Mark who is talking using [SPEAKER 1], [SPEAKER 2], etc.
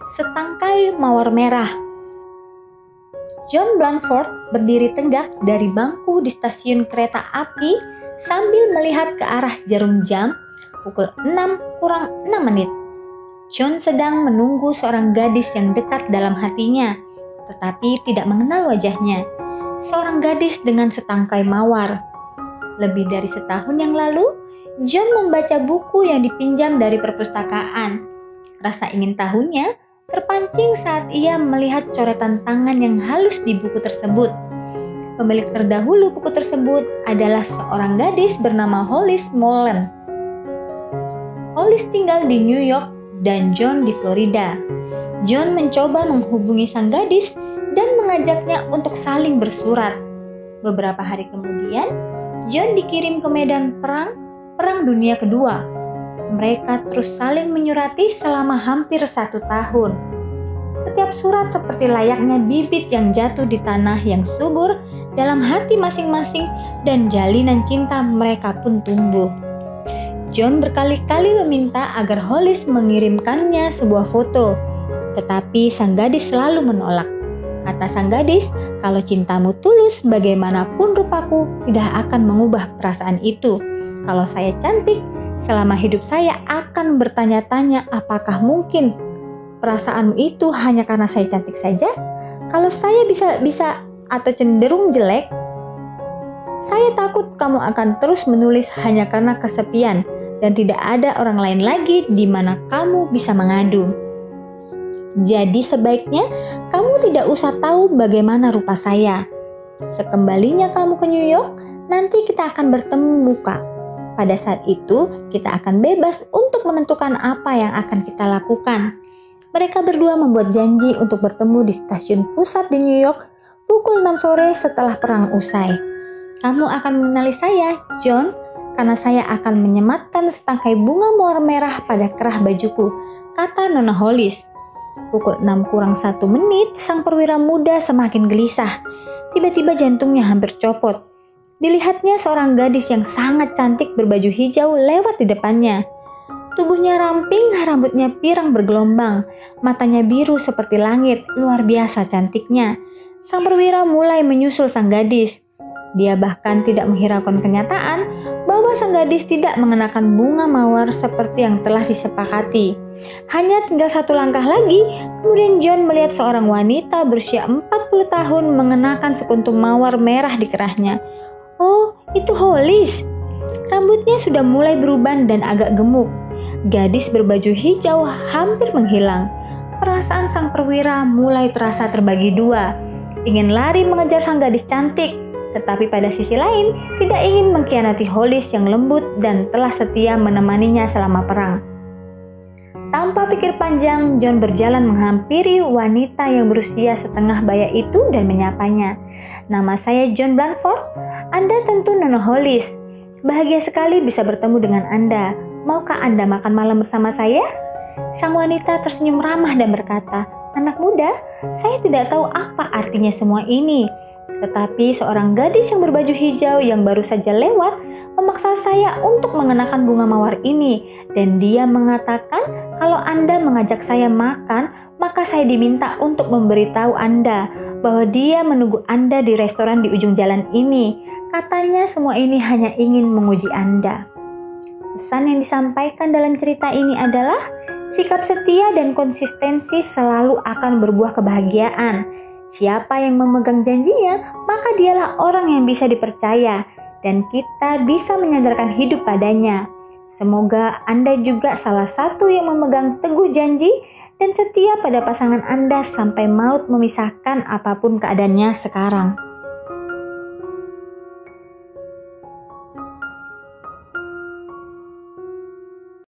[SPEAKER 1] Setangkai mawar merah. John Blandford berdiri tegak dari bangku di stasiun kereta api sambil melihat ke arah jarum jam pukul 6:06. John sedang menunggu seorang gadis yang dekat dalam hatinya, tetapi tidak mengenal wajahnya. Seorang gadis dengan setangkai mawar. Lebih dari setahun yang lalu, John membaca buku yang dipinjam dari perpustakaan. Rasa ingin tahunya terpancing saat ia melihat coretan tangan yang halus di buku tersebut. Pemilik terdahulu buku tersebut adalah seorang gadis bernama Hollis Mullen. Hollis tinggal di New York dan John di Florida. John mencoba menghubungi sang gadis dan mengajaknya untuk saling bersurat. Beberapa hari kemudian, John dikirim ke medan Perang Dunia Kedua. Mereka terus saling menyurati selama hampir 1 tahun. Setiap surat seperti layaknya bibit yang jatuh di tanah yang subur dalam hati masing-masing, dan jalinan cinta mereka pun tumbuh. John berkali-kali meminta agar Hollis mengirimkannya sebuah foto, tetapi sang gadis selalu menolak. Kata sang gadis, kalau cintamu tulus, bagaimanapun rupaku tidak akan mengubah perasaan itu. Kalau saya cantik, selama hidup saya akan bertanya-tanya apakah mungkin perasaanmu itu hanya karena saya cantik saja? Kalau saya bisa atau cenderung jelek, saya takut kamu akan terus menulis hanya karena kesepian dan tidak ada orang lain lagi di mana kamu bisa mengadu. Jadi sebaiknya kamu tidak usah tahu bagaimana rupa saya. Sekembalinya kamu ke New York, nanti kita akan bertemu muka. Pada saat itu, kita akan bebas untuk menentukan apa yang akan kita lakukan. Mereka berdua membuat janji untuk bertemu di stasiun pusat di New York pukul 6 sore setelah perang usai. Kamu akan mengenali saya, John, karena saya akan menyematkan setangkai bunga mawar merah pada kerah bajuku, kata Nona Hollis. Pukul 6:01, sang perwira muda semakin gelisah. Tiba-tiba jantungnya hampir copot. Dilihatnya seorang gadis yang sangat cantik berbaju hijau lewat di depannya. Tubuhnya ramping, rambutnya pirang bergelombang, matanya biru seperti langit, luar biasa cantiknya. Sang perwira mulai menyusul sang gadis. Dia bahkan tidak menghiraukan kenyataan bahwa sang gadis tidak mengenakan bunga mawar seperti yang telah disepakati. Hanya tinggal 1 langkah lagi, kemudian John melihat seorang wanita berusia 40 tahun mengenakan sekuntum mawar merah di kerahnya. Oh, itu Hollis. Rambutnya sudah mulai beruban dan agak gemuk. Gadis berbaju hijau hampir menghilang. Perasaan sang perwira mulai terasa terbagi 2. Ingin lari mengejar sang gadis cantik, tetapi pada sisi lain tidak ingin mengkhianati Hollis yang lembut dan telah setia menemaninya selama perang. Tanpa pikir panjang, John berjalan menghampiri wanita yang berusia setengah baya itu dan menyapanya. Nama saya John Blandford. Anda tentu Nona Hollis. Bahagia sekali bisa bertemu dengan Anda. Maukah Anda makan malam bersama saya? Sang wanita tersenyum ramah dan berkata, "Anak muda, saya tidak tahu apa artinya semua ini. Tetapi seorang gadis yang berbaju hijau yang baru saja lewat memaksa saya untuk mengenakan bunga mawar ini. Dan dia mengatakan kalau Anda mengajak saya makan, maka saya diminta untuk memberitahu Anda bahwa dia menunggu Anda di restoran di ujung jalan ini. Katanya semua ini hanya ingin menguji Anda." Pesan yang disampaikan dalam cerita ini adalah sikap setia dan konsistensi selalu akan berbuah kebahagiaan. Siapa yang memegang janjinya, maka dialah orang yang bisa dipercaya dan kita bisa menyandarkan hidup padanya. Semoga Anda juga salah satu yang memegang teguh janji dan setia pada pasangan Anda sampai maut memisahkan apapun keadaannya sekarang.